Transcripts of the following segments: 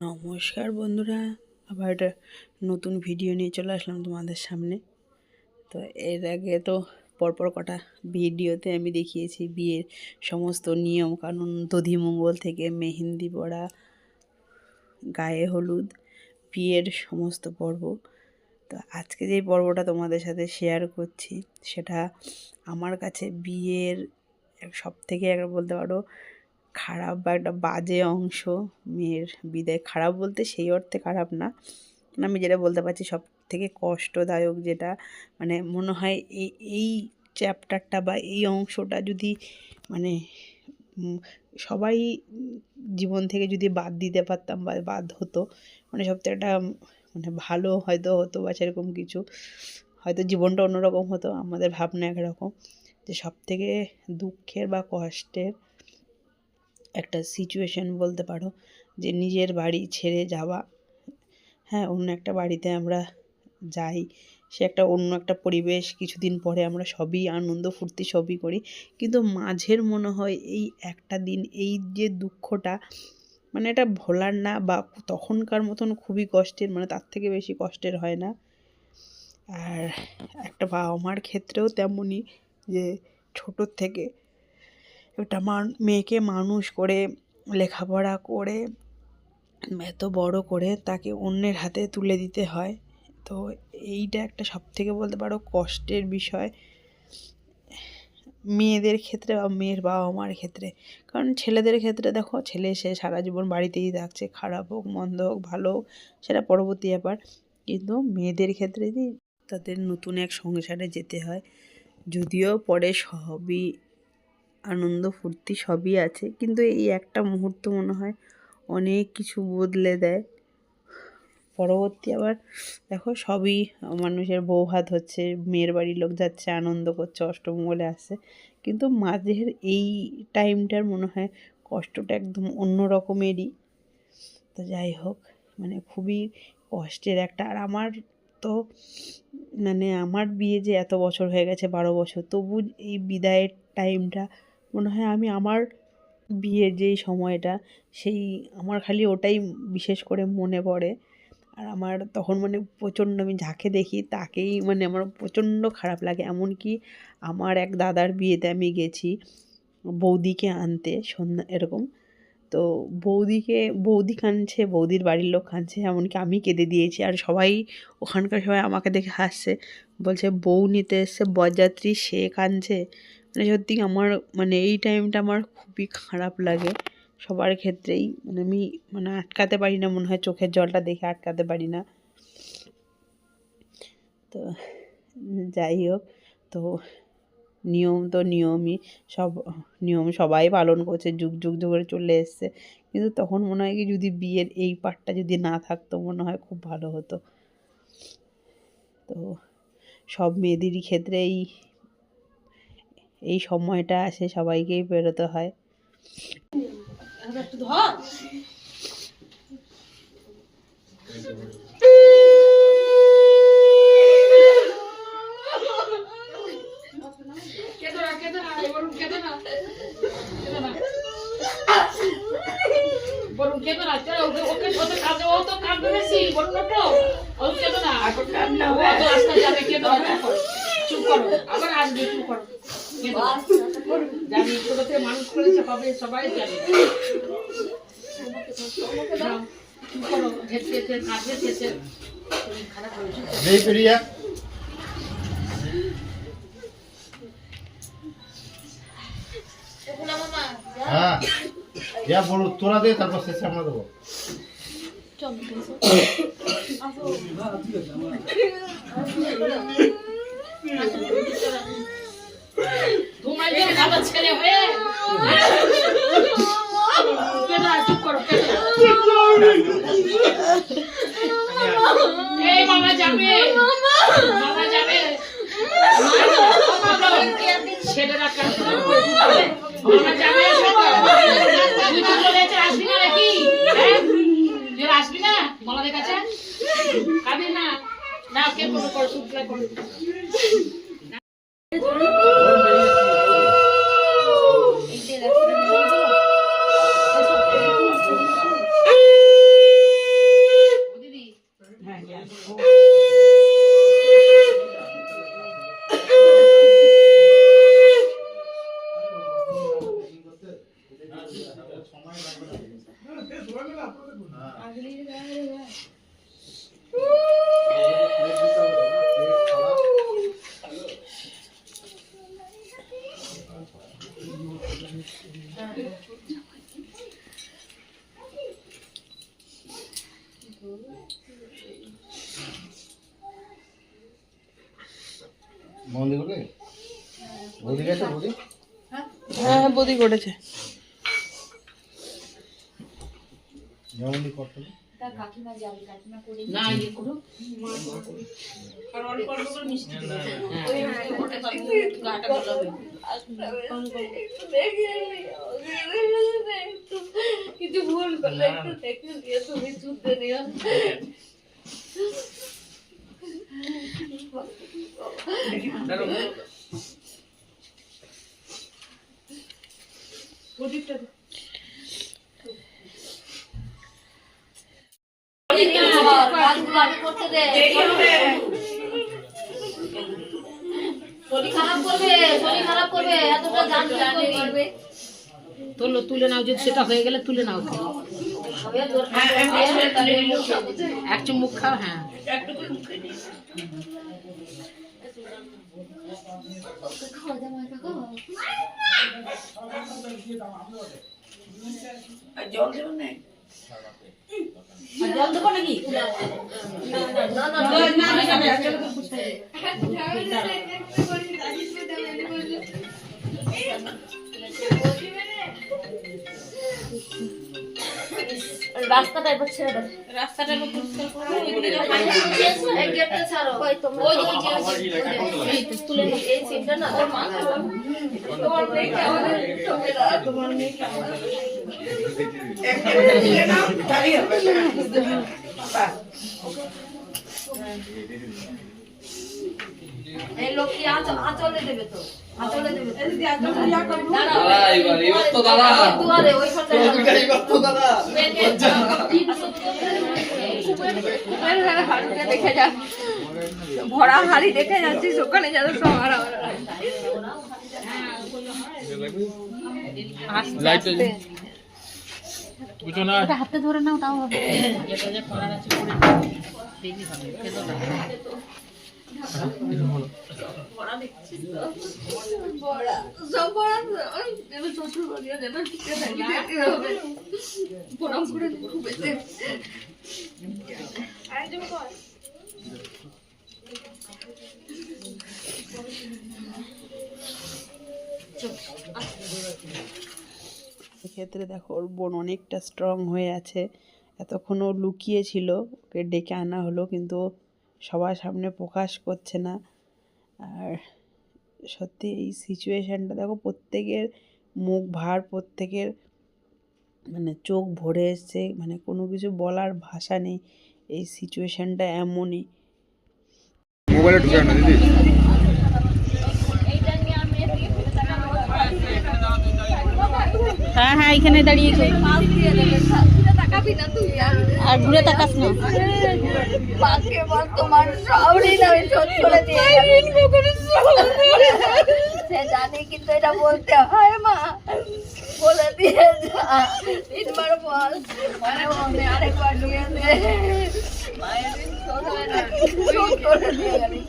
নমস্কার বন্ধুরা, আবার একটা নতুন ভিডিও নিয়ে চলে আসলাম তোমাদের সামনে। তো এর আগে তো পরপর কটা ভিডিওতে আমি দেখিয়েছি বিয়ের সমস্ত নিয়ম কানুন, দধিমঙ্গল থেকে মেহেন্দি পড়া, গায়ে হলুদ, বিয়ের সমস্ত পর্ব। তো আজকে যে পর্বটা তোমাদের সাথে শেয়ার করছি সেটা আমার কাছে বিয়ের সবথেকে একটা বলতে পারো খারাপ বা একটা বাজে অংশ। মেয়ের বিদায় খারাপ বলতে সেই অর্থে খারাপ না, আমি যেটা বলতে পারছি সব থেকে কষ্টদায়ক, যেটা মানে মনে হয় এই চ্যাপ্টারটা বা এই অংশটা যদি মানে সবাই জীবন থেকে যদি বাদ দিতে পারতাম বা বাদ হতো, মানে সবথেকে একটা মানে ভালো হয়তো হতো বা সেরকম কিছু, হয়তো জীবনটা অন্যরকম হতো, আমাদের ভাবনা একরকম। যে সব থেকে দুঃখের বা কষ্টের একটা সিচুয়েশন বলতে পারো, যে নিজের বাড়ি ছেড়ে যাওয়া। হ্যাঁ, অন্য একটা বাড়িতে আমরা যাই, সে একটা অন্য একটা পরিবেশ, কিছুদিন পরে আমরা সবই আনন্দ ফুর্তি সবই করি, কিন্তু মাঝের মনে হয় এই একটা দিন এই যে দুঃখটা, মানে এটা ভোলার না, বা তখনকার মতন খুবই কষ্টের, মানে তার থেকে বেশি কষ্টের হয় না। আর একটা বাবা মার ক্ষেত্রেও তেমনই, যে ছোটোর থেকে একটা মেয়েকে মানুষ করে লেখাপড়া করে এত বড় করে তাকে অন্যের হাতে তুলে দিতে হয়। তো এইটা একটা সবথেকে বলতে পারো কষ্টের বিষয় মেয়েদের ক্ষেত্রে বা মেয়ের বাবা মার ক্ষেত্রে। কারণ ছেলেদের ক্ষেত্রে দেখো, ছেলে সে সারা জীবন বাড়িতেই থাকছে, খারাপ হোক মন্দ হোক ভালো হোক সেটা পরবর্তী ব্যাপার, কিন্তু মেয়েদের ক্ষেত্রে যদি তাদের নতুন এক সংসারে যেতে হয়, যদিও পরে সবই আনন্দ ফুর্তি সবই আছে, কিন্তু এই একটা মুহূর্ত মনে হয় অনেক কিছু বদলে দেয়। পরবর্তী আবার দেখো সবই মানুষের বৌভাত হচ্ছে, মেয়ের বাড়ির লোক যাচ্ছে, আনন্দ করছে, অষ্টমঙ্গলে আসছে, কিন্তু মাঝের এই টাইমটার মনে হয় কষ্টটা একদম অন্য রকমেরই। তো যাই হোক, মানে খুবই কষ্টের একটা। আর আমার তো মানে আমার বিয়ে যে এত বছর হয়ে গেছে, 12 বছর, তবু এই বিদায়ের টাইমটা মনে হয় আমি আমার বিয়ের যেই সময়টা, সেই আমার খালি ওটাই বিশেষ করে মনে পড়ে। আর আমার তখন মানে প্রচণ্ড, আমি যাকে দেখি তাকেই মানে আমার প্রচণ্ড খারাপ লাগে। এমনকি আমার এক দাদার বিয়েতে আমি গেছি বৌদিকে আনতে সন্ধ্যা এরকম, তো বৌদি কাঁদছে, বৌদির বাড়ির লোক কাঁদছে, এমনকি আমি কেঁদে দিয়েছি। আর সবাই ওখানকার সবাই আমাকে দেখে হাসছে, বলছে বউ নিতে এসছে বরযাত্রী, সে কাঁদছে। মানে সত্যি আমার মানে এই টাইমটা আমার খুবই খারাপ লাগে সবার ক্ষেত্রেই। মানে আমি মানে আটকাতে পারি না, মনে হয় চোখের জলটা দেখে আটকাতে পারি না। তো যাই হোক, তো নিয়ম তো নিয়মই, সব নিয়ম সবাই পালন করছে, যুগ যুগ ধরে চলে এসছে, কিন্তু তখন মনে হয় কি যদি বিয়ের এই পার্টটা যদি না থাকতো মনে হয় খুব ভালো হতো। তো সব মেয়েদেরই ক্ষেত্রে এই সময়টা আসে, সবাইকেই পেরোতে হয়। মানুষ করেছে সবাই জানে। হ্যাঁ, যা বলো তোরা দে, তারপর শেষে আমরা দেবো। ছেলে হয়ে চুপ করো, এই মামা যাবে, মামা যাবে, ছেলেরা মামা যাবে, আসবি না নাকি? আসবি না মামাদের কাছে? খাবি না? না কে করো চুপ করো। বন্দি করবে বৌদি গেছে বৌদি হ্যাঁ বৌদি করেছে। যেমন করতে না ইয়ে করো আর অল্প অল্প করে মিষ্টি দিবে। গাটা গলাবে কিছু ভুল করলে একটু দেখে দিয়ে তুমি চুপতে নিও। শরীর খারাপ করবে এতটা জানবে তোলো তুলে নাও, যদি সেটা হয়ে গেলে তুলে নাও। এক চুমুক খাও। হ্যাঁ জল দেবো নাকি? রাস্তাটা এবার ছেড়ে দাও, রাস্তাটা এবার পরিষ্কার করো। এই গেটটা ছাড়ো, ওই তোমরা ওই যে তুলে নিয়ে এই সিটটা না ওর মা তোমার মেয়ে আমাদের তোমার মেয়ে এই লোক কি আঁচলে দেবে তো, আঁচলে দেবে তো দাদা দুয়ারে ওই দাদা হাড়ুটা দেখে যা, ভরা হাড়ি দেখে যাচ্ছিস ওখানে যেন সব হারা হাতে ধরে নাও তাও হবে। যেটা যে করার আছে করে দেখি হবে খেতে হবে। বড়া দেখছিস তো, বড়া সব বড়া এবার শ্বশুর বাড়িও যেন টিকে থাকি দেখতে হবে। প্রণাম করে খুব এতে আয়োজন কর। এক্ষেত্রে দেখো ওর বোন অনেকটা স্ট্রং হয়ে আছে। এতক্ষণ ও লুকিয়ে ছিল, ওকে ডেকে আনা হলো কিন্তু সবার সামনে প্রকাশ করছে না। আর সত্যি এই সিচুয়েশানটা দেখো, প্রত্যেকের মুখ ভার, প্রত্যেকের মানে চোখ ভরে এসছে, মানে কোনো কিছু বলার ভাষা নেই। এই সিচুয়েশানটা এমনই। মোবাইলে ঢুকে না দিদি হ্যাঁ হ্যাঁ এখানে দাঁড়িয়ে তাকাবি না তুই আর ঘুরে তাকাস না। তোমার সব ঋণ আমি শোধ করে দিয়ে সে জানি, কিন্তু এটা বলতে হয় মা, বলে দিয়ে যা। তিনবার বল মানে আরেকবার দিয়ে দে, মায়ের ঋণ শোধ হয় না, শোধ করে দিয়ে গেলি।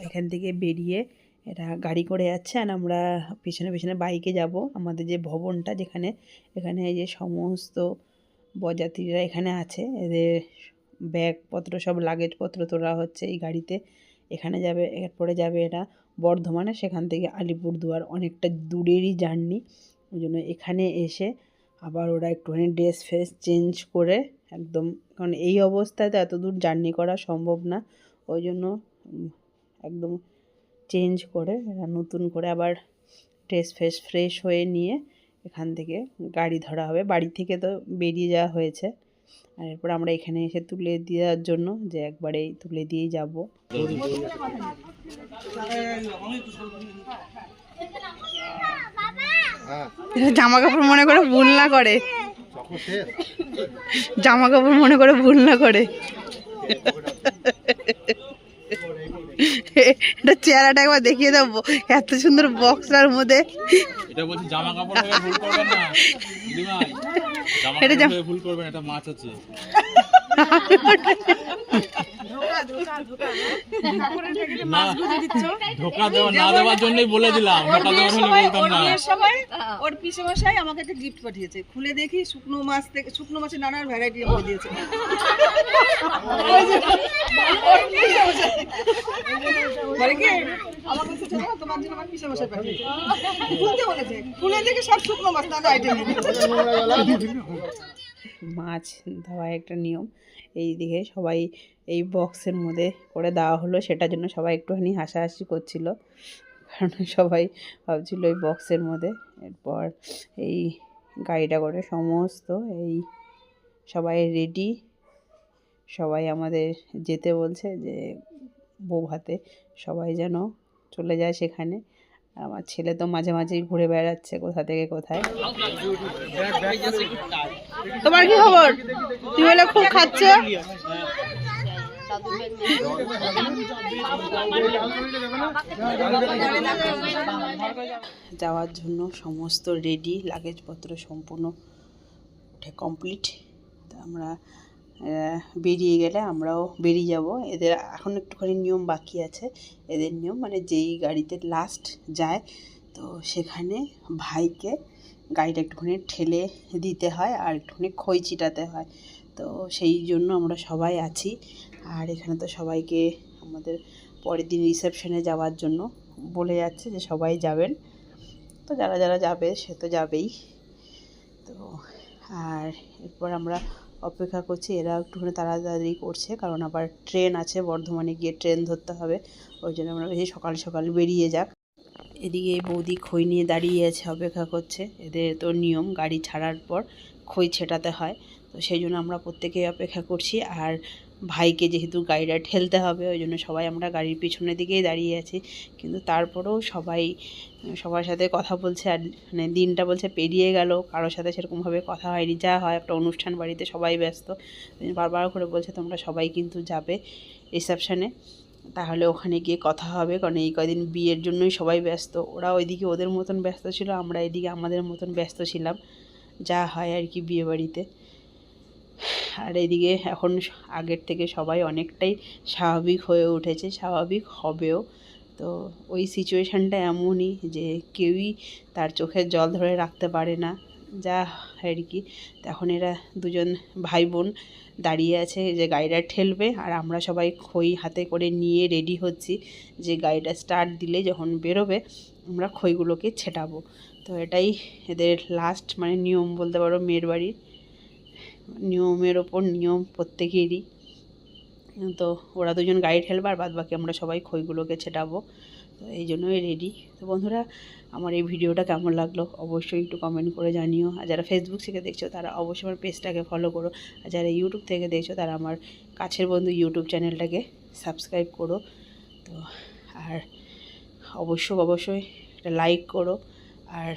এখান থেকে বেরিয়ে এরা গাড়ি করে যাচ্ছে আর আমরা পিছনে পিছনে বাইকে যাব। আমাদের যে ভবনটা যেখানে, এখানে এই যে সমস্ত বরযাত্রীরা এখানে আছে, এদের ব্যাগপত্র সব লাগেজপত্র তোলা হচ্ছে এই গাড়িতে। এখানে যাবে, এরপরে যাবে এরা বর্ধমানে, সেখান থেকে আলিপুরদুয়ার, অনেকটা দূরেরই জার্নি। ওই জন্য এখানে এসে আবার ওরা একটুখানি ড্রেস ফ্রেস চেঞ্জ করে একদম, কারণ এই অবস্থায় তো এত দূর জার্নি করা সম্ভব না, ওই জন্য একদম চেঞ্জ করে এরা নতুন করে আবার ড্রেস ফ্রেশ হয়ে নিয়ে এখান থেকে গাড়ি ধরা হবে। বাড়ি থেকে তো বেরিয়ে যাওয়া হয়েছে, আর এরপর আমরা এখানে এসে তুলে দেওয়ার জন্য, যে একবারেই তুলে দিয়েই যাব। জামা কাপড় মনে করে ভুল না করে, জামা কাপড় মনে করে ভুল না করে। এটা চেহারাটা একবার দেখিয়ে দেবো, এত সুন্দর বক্সটার মধ্যে। এটা বলছি জামা কাপড় ভুল করবেন না দিদিভাই। এটা ভুল করবেন, এটা মাছ আছে। না, ধোকা না দেওয়ার জন্যই বলে দিলাম, ধোকা দেওয়ার হলে বলতাম না। ওর পিসে মশাই আমাকে একটা গিফট পাঠিয়েছে, খুলে দেখি শুকনো মাছ থেকে, শুকনো মাছের নানান ভ্যারাইটি আমাকে দিয়েছে। বলে কি আমাকে বলছে, তোমার জন্য আমার পিসে মশাই পাঠিয়েছে, খুলতে বলেছে, খুলে দেখি সব শুকনো মাছ নানা আইটেম। মাছ দেওয়া একটা নিয়ম। এই দিকে সবাই এই বক্সের মধ্যে করে দেওয়া হলো, সেটার জন্য সবাই একটুখানি হাসাহাসি করছিল, কারণ সবাই ভাবছিল এই বক্সের মধ্যে। এরপর এই গাড়িটা করে সমস্ত এই সবাই রেডি, সবাই আমাদের যেতে বলছে যে বউ ভাতে সবাই যেন চলে যায় সেখানে। আমার ছেলে তো মাঝে মাঝেই ঘুরে বেড়াচ্ছে কোথা থেকে কোথায়। তোমার কি খবর? তুমি হলে খুব খাচ্ছ। যাওয়ার জন্য সমস্ত রেডি, লাগেজপত্র সম্পূর্ণ উঠে কমপ্লিট। তো আমরা বেরিয়ে গেলে আমরাও বেরিয়ে যাব। এদের এখন একটুখানি নিয়ম বাকি আছে। এদের নিয়ম মানে যেই গাড়িতে লাস্ট যায়, তো সেখানে ভাইকে গাড়িটা একটুখানি ঠেলে দিতে হয় আর একটুখানি খই ছিটাতে হয়। তো সেই জন্য আমরা সবাই আছি। আর এখানে তো সবাইকে আমাদের পরের দিন রিসেপশনে যাওয়ার জন্য বলে যাচ্ছে যে সবাই যাবেন। তো যারা যারা যাবে সে তো যাবেই। তো আর এরপর আমরা অপেক্ষা করছি, এরা একটুখানি তাড়াতাড়ি করছে, কারণ আবার ট্রেন আছে, বর্ধমানে গিয়ে ট্রেন ধরতে হবে। ওই জন্য আমরা বেশি সকাল সকাল বেরিয়ে যাক। এদিকে বৌদি খই নিয়ে দাঁড়িয়ে আছে, অপেক্ষা করছে। এদের তো নিয়ম গাড়ি ছাড়ার পর খই ছেটাতে হয়, তো সেই জন্য আমরা প্রত্যেকেই অপেক্ষা করছি। আর ভাইকে যেহেতু গাড়িটা ঠেলতে হবে, ওই জন্য সবাই আমরা গাড়ির পিছনের দিকেই দাঁড়িয়ে আছি। কিন্তু তারপরেও সবাই সবার সাথে কথা বলছে। আর মানে দিনটা বলছে পেরিয়ে গেল, কারোর সাথে সেরকমভাবে কথা হয়নি। যা হয় একটা অনুষ্ঠান বাড়িতে সবাই ব্যস্ত, বারবার করে বলছে তোমরা সবাই কিন্তু যাবে রিসেপশানে, তাহলে ওখানে গিয়ে কথা হবে। কারণ এই কদিন বিয়ের জন্যই সবাই ব্যস্ত। ওরা ওইদিকে ওদের মতন ব্যস্ত ছিল, আমরা এদিকে আমাদের মতন ব্যস্ত ছিলাম, যা হয় আর কি বিয়ে বাড়িতে। আর এদিকে এখন আগের থেকে সবাই অনেকটাই স্বাভাবিক হয়ে উঠেছে, স্বাভাবিক হবেও। তো ওই সিচুয়েশানটা এমনই যে কেউই তার চোখের জল ধরে রাখতে পারে না, যা আর কি। এখন এরা দুজন ভাই বোন দাঁড়িয়ে আছে যে গাড়িটা ঠেলবে, আর আমরা সবাই খই হাতে করে নিয়ে রেডি হচ্ছি যে গাড়িটা স্টার্ট দিলে যখন বেরোবে আমরা খইগুলোকে ছেটাবো। তো এটাই এদের লাস্ট মানে নিয়ম বলতে পারো, মেয়ের বাড়ির নিয়মের ওপর নিয়ম প্রত্যেকেরই। তো ওরা দুজন গাড়ি ঠেলবে আর বাদ বাকি আমরা সবাই খইগুলোকে ছেটাবো। তো এই জন্যই রেডি। তো বন্ধুরা, আমার এই ভিডিওটা কেমন লাগলো অবশ্যই একটু কমেন্ট করে জানিও। আর যারা ফেসবুক থেকে দেখছো তারা অবশ্যই আমার পেজটাকে ফলো করো, আর যারা ইউটিউব থেকে দেখছো তারা আমার কাছের বন্ধু ইউটিউব চ্যানেলটাকে সাবস্ক্রাইব করো। তো আর অবশ্যই একটা লাইক করো। আর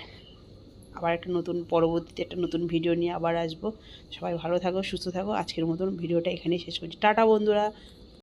আবার একটা নতুন পরবর্তীতে একটা নতুন ভিডিও নিয়ে আবার আসবো। সবাই ভালো থাকো, সুস্থ থাকো। আজকের মতন ভিডিওটা এখানেই শেষ করছি। টাটা বন্ধুরা।